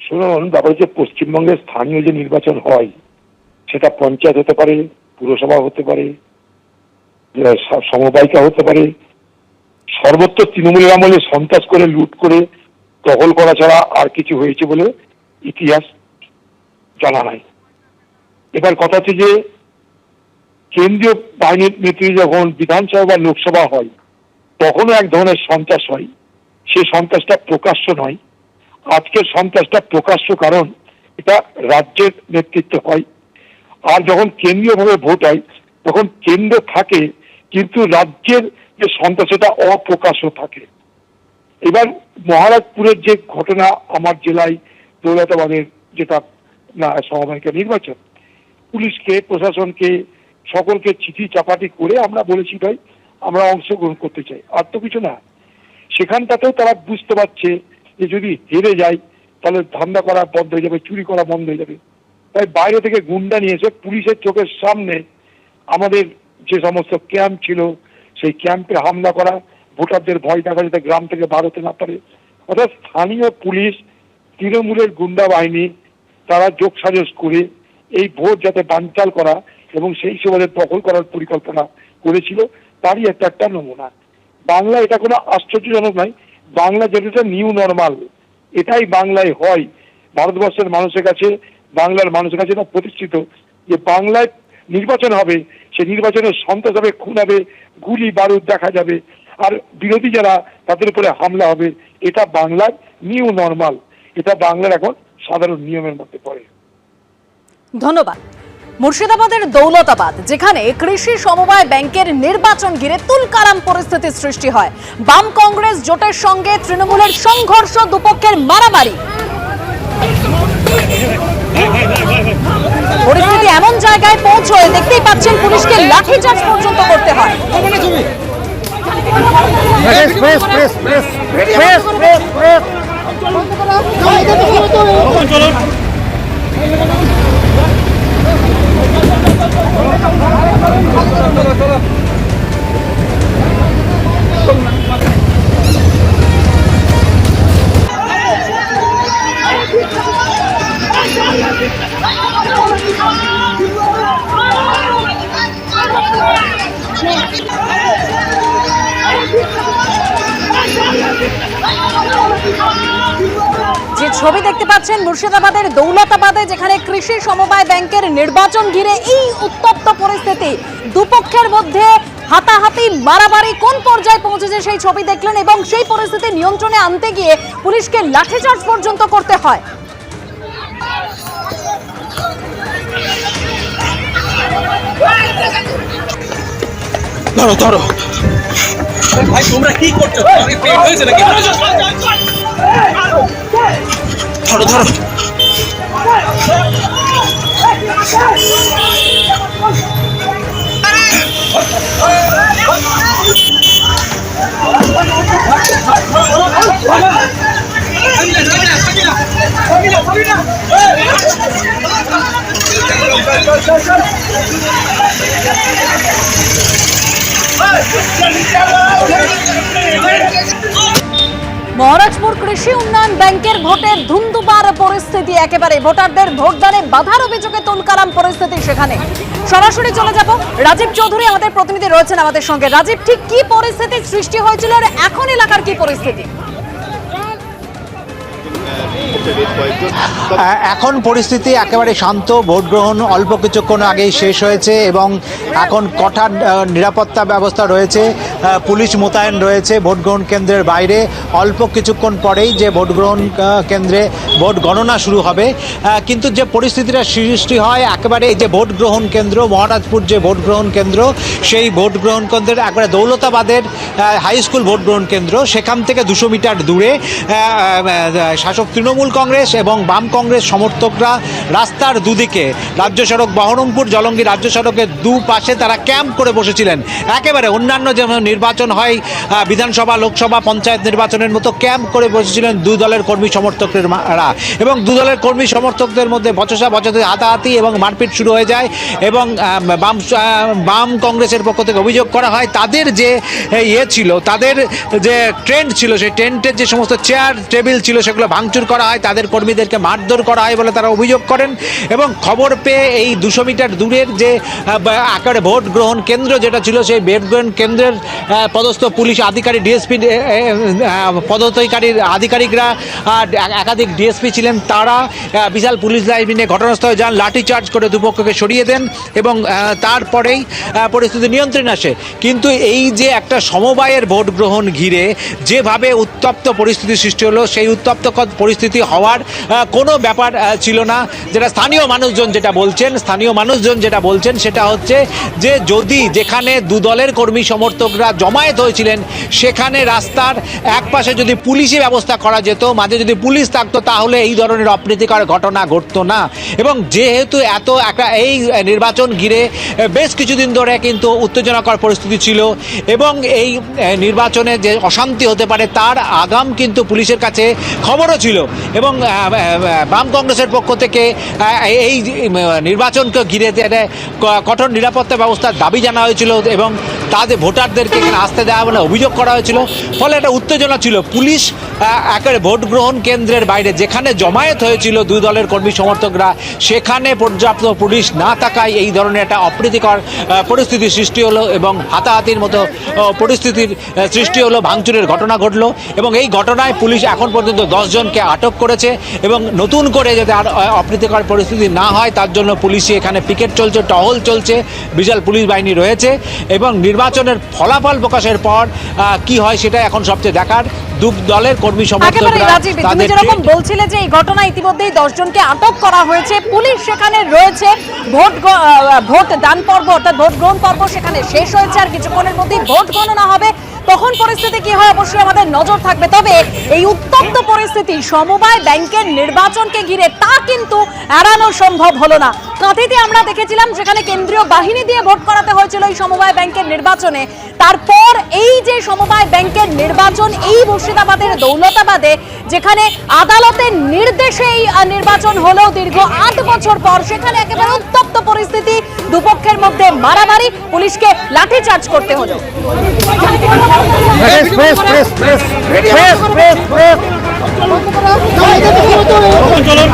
শুনুন, ব্যাপার হচ্ছে পশ্চিমবঙ্গের স্থানীয় যে নির্বাচন হয় সেটা পঞ্চায়েত হতে পারে, পুরসভা হতে পারে, সমবায়িকা হতে পারে। সর্বত্র তৃণমূলের আমলে সন্ত্রাস করে, লুট করে, দখল করা ছাড়া আর কিছু হয়েছে বলে ইতিহাস জানা নাই। এবার কথা হচ্ছে যে কেন্দ্রীয় বাহিনীর নেতৃত্বে যখন বিধানসভা বা লোকসভা হয় তখনও এক ধরনের সন্ত্রাস হয়। সেই সন্ত্রাসটা প্রকাশ্য নয়। আজকের সন্ত্রাসটা প্রকাশ্য, কারণ এটা রাজ্যের নেতৃত্বে হয়। আর যখন কেন্দ্রীয়ভাবে ভোট হয় তখন কেন্দ্র থাকে, কিন্তু রাজ্যের যে সন্ত্রাস সেটা অপ্রকাশ্য থাকে। এবার মহারাজপুরের যে ঘটনা, আমার জেলায় দৌলতাবাদের যেটা সমবায়িকা নির্বাচন, পুলিশকে, প্রশাসনকে, সকলকে চিঠি চাপাটি করে আমরা বলেছি ভাই আমরা অংশগ্রহণ করতে চাই, আর তো কিছু না। সেখানটাতেও তারা বুঝতে পারছে যে যদি হেরে যায় তাহলে ধান্দা করা বন্ধ হয়ে যাবে, চুরি করা বন্ধ হয়ে যাবে। তাই বাইরে থেকে গুন্ডা নিয়ে এসে পুলিশের চোখের সামনে আমাদের যে সমস্ত ক্যাম্প ছিল সেই ক্যাম্পে হামলা করা, ভোটারদের ভয় দেখা যাতে গ্রাম থেকে বার হতে না পারে। অর্থাৎ স্থানীয় পুলিশ, তৃণমূলের গুন্ডা বাহিনী তারা যোগ সাজস করে এই ভোট যাতে বানচাল করা এবং সেই সময় দখল করার পরিকল্পনা করেছিল, তারই একটা নমুনা। বাংলা এটা কোনো আশ্চর্যজনক নয়, বাংলা যেটা নিউ নর্মাল, এটাই বাংলায় হয়। ভারতবর্ষের মানুষের কাছে, বাংলার মানুষের কাছে এটা প্রতিষ্ঠিত যে বাংলায় নির্বাচন হবে, সে নির্বাচনে সন্ত্রাস হবে, খুন হবে, গুলি বারুদ দেখা যাবে, আর বিরোধী যারা তাদের উপরে হামলা হবে। এটা বাংলার নিউ নর্মাল, এটা বাংলার এখন সাধারণ নিয়মের মধ্যে পড়ে। ধন্যবাদ। মুর্শিদাবাদের দৌলতাবাদ, যেখানে কৃষি সমবায় ব্যাংকের নির্বাচন ঘিরে তুলকালাম পরিস্থিতির সৃষ্টি হয়। বাম কংগ্রেস জোটের সঙ্গে তৃণমূলের সংঘর্ষ, দুপক্ষের মারামারি। পরিস্থিতি এমন জায়গায় পৌঁছয় দেখতেই পাচ্ছেন পুলিশকে লাঠিচার্জ পর্যন্ত করতে হয়। যে ছবি দেখতে পাচ্ছেন মুর্শিদাবাদের দৌলতাবাদে, যেখানে কৃষি সমবায় ব্যাংকের নির্বাচন ঘিরে এই উত্তপ্ত পরিস্থিতি, দুপক্ষের মধ্যে হাতাহাতি, মারামারি কোন পর্যায়ে পৌঁছেছে সেই ছবি দেখলেন, এবং সেই পরিস্থিতি নিয়ন্ত্রণে আনতে গিয়ে পুলিশকে লাঠিচার্জ পর্যন্ত করতে হয়। ধরো ধরো ভাই, তোমরা কি করছো? পেট হয়েছে নাকি? ধরো ধরো। মহারাজপুর কৃষি উন্নয়ন ব্যাংকের ভোটের ধুন্ধুমার পরিস্থিতি, একেবারে ভোটারদের ভোটদানে বাধার অভিযোগে তুলকালাম পরিস্থিতি। সেখানে সরাসরি চলে যাব, রাজীব চৌধুরী আমাদের প্রতিনিধি রয়েছেন আমাদের সঙ্গে। রাজীব, ঠিক কি পরিস্থিতির সৃষ্টি হয়েছিল আর এখন এলাকার কি পরিস্থিতি? এখন পরিস্থিতি একেবারে শান্ত। ভোট গ্রহণ অল্প কিছুক্ষণ আগেই শেষ হয়েছে এবং এখন কঠোর নিরাপত্তা ব্যবস্থা রয়েছে, পুলিশ মোতায়েন রয়েছে ভোট গ্রহণ কেন্দ্রের বাইরে। অল্প কিছুক্ষণ পরেই যে ভোট গ্রহণ কেন্দ্রে ভোট গণনা শুরু হবে, কিন্তু যে পরিস্থিতিটা সৃষ্টি হয় একেবারে এই যে ভোট গ্রহণ কেন্দ্র, মহারাজপুর যে ভোট গ্রহণ কেন্দ্র, সেই ভোট গ্রহণ কেন্দ্রের একবারে দৌলতাবাদের হাই স্কুল ভোট গ্রহণ কেন্দ্র, সেখান থেকে 200 মিটার দূরে শাসক তৃণমূল কংগ্রেস এবং বাম কংগ্রেস সমর্থকরা রাস্তার দুদিকে রাজ্য সড়ক বহরমপুর জলঙ্গি রাজ্য সড়কের দুপাশে তারা ক্যাম্প করে বসেছিলেন। একেবারে অন্যান্য যেমন নির্বাচন হয়, বিধানসভা, লোকসভা, পঞ্চায়েত নির্বাচনের মতো ক্যাম্প করে বসেছিলেন দু দলের কর্মী সমর্থকরা, এবং দু দলের কর্মী সমর্থকদের মধ্যে বচসা বচসা, হাতাহাতি এবং মারপিট শুরু হয়ে যায়। এবং বাম কংগ্রেসের পক্ষ থেকে অভিযোগ করা হয় তাদের যে ছিল, তাদের যে ট্রেন্ড ছিল, সেই ট্রেন্ডের যে সমস্ত চেয়ার টেবিল ছিল সেগুলো ভাঙচুর করা হয়, তাদের কর্মীদেরকে মারধর করা হয় বলে তারা অভিযোগ করেন। এবং খবর পেয়ে এই 200 মিটার দূরের যে একেবারে ভোট গ্রহণ কেন্দ্র যেটা ছিল, সেই ভোট গ্রহণ কেন্দ্রের পদস্থ পুলিশ আধিকারিক, ডিএসপি পদাধিকারী আধিকারিকরা, একাধিক ডিএসপি ছিলেন, তারা বিশাল পুলিশ লাইন নিয়ে ঘটনাস্থলে যান, লাঠিচার্জ করে দুপক্ষকে সরিয়ে দেন এবং তারপরেই পরিস্থিতি নিয়ন্ত্রণে আসে। কিন্তু এই যে একটা সমবায়ের ভোট গ্রহণ ঘিরে যেভাবে উত্তপ্ত পরিস্থিতি সৃষ্টি হলো, সেই উত্তপ্ত পরিস্থিতি হওয়ার কোনো ব্যাপার ছিল না। যেটা স্থানীয় মানুষজন যেটা বলছেন সেটা হচ্ছে যে যদি যেখানে দু দলের কর্মী সমর্থকরা জমায়েত হয়েছিলেন সেখানে রাস্তার এক পাশে যদি পুলিশি ব্যবস্থা করা যেত, মাঝে যদি পুলিশ থাকতো, তাহলে এই ধরনের অপ্রীতিকর ঘটনা ঘটতো না। এবং যেহেতু এই নির্বাচন ঘিরে বেশ কিছুদিন ধরে কিন্তু উত্তেজনাকর পরিস্থিতি ছিল এবং এই নির্বাচনে যে অশান্তি হতে পারে তার আগাম কিন্তু পুলিশের কাছে খবরও ছিল এবং বাম কংগ্রেসের পক্ষ থেকে এই নির্বাচনকে ঘিরে কঠোর নিরাপত্তা ব্যবস্থার দাবি জানা হয়েছিল এবং তাদের ভোটারদেরকে এখানে আসতে দেওয়া বলে অভিযোগ করা হয়েছিল। ফলে একটা উত্তেজনা ছিল। পুলিশ একেবারে ভোট গ্রহণ কেন্দ্রের বাইরে যেখানে জমায়েত হয়েছিল দুই দলের কর্মী সমর্থকরা, সেখানে পর্যাপ্ত পুলিশ না থাকায় এই ধরনের একটা অপ্রীতিকর পরিস্থিতির সৃষ্টি হলো এবং হাতাহাতির মতো পরিস্থিতির সৃষ্টি হলো, ভাঙচুরের ঘটনা ঘটলো এবং এই ঘটনায় পুলিশ এখন পর্যন্ত 10 জনকে আটক করেছে এবং নতুন করে যাতে আর অপ্রীতিকর পরিস্থিতি না হয় তার জন্য পুলিশে এখানে পিকেট চলছে, টহল চলছে, বিশাল পুলিশ বাহিনী রয়েছে এবং নির্বাচনের ফলাফল প্রকাশের পর কি হয় সেটা এখন সবচেয়ে দেখার। দু দলের কর্মী সমর্থকরা তুমি যেরকম বলছিলে যে এই ঘটনা ইতিমধ্যেই 10 জনকে আটক করা হয়েছে, পুলিশ সেখানে রয়েছে, ভোট দান পর্ব অর্থাৎ ভোট গ্রহণ পর্ব সেখানে শেষ হয়েছে, আর কিছুক্ষণের মধ্যেই ভোট গণনা হবে, তখন পরিস্থিতি কি হয় অবশ্যই আমাদের নজর থাকবে। তবে এই উত্তপ্ত পরিস্থিতি সমবায় ব্যাংকের নির্বাচনকে ঘিরে তা কিন্তু এড়ানো সম্ভব হলো না। কাঁথিতে আমরা দেখেছিলাম যেখানে কেন্দ্রীয় বাহিনী দিয়ে ভোট করাতে হয়েছিল এই সমবায় ব্যাংকের নির্বাচনে, তারপর এই যে সমবায় ব্যাংকের নির্বাচন এই মুর্শিদাবাদের দৌলতাবাদে যেখানে আদালতের নির্দেশে এই নির্বাচন হলো দীর্ঘ 8 বছর পর, সেখানে একেবারে উত্তপ্ত পরিস্থিতি, দুপক্ষের মধ্যে মারামারি, পুলিশকে লাঠিচার্জ করতে হলো। চলো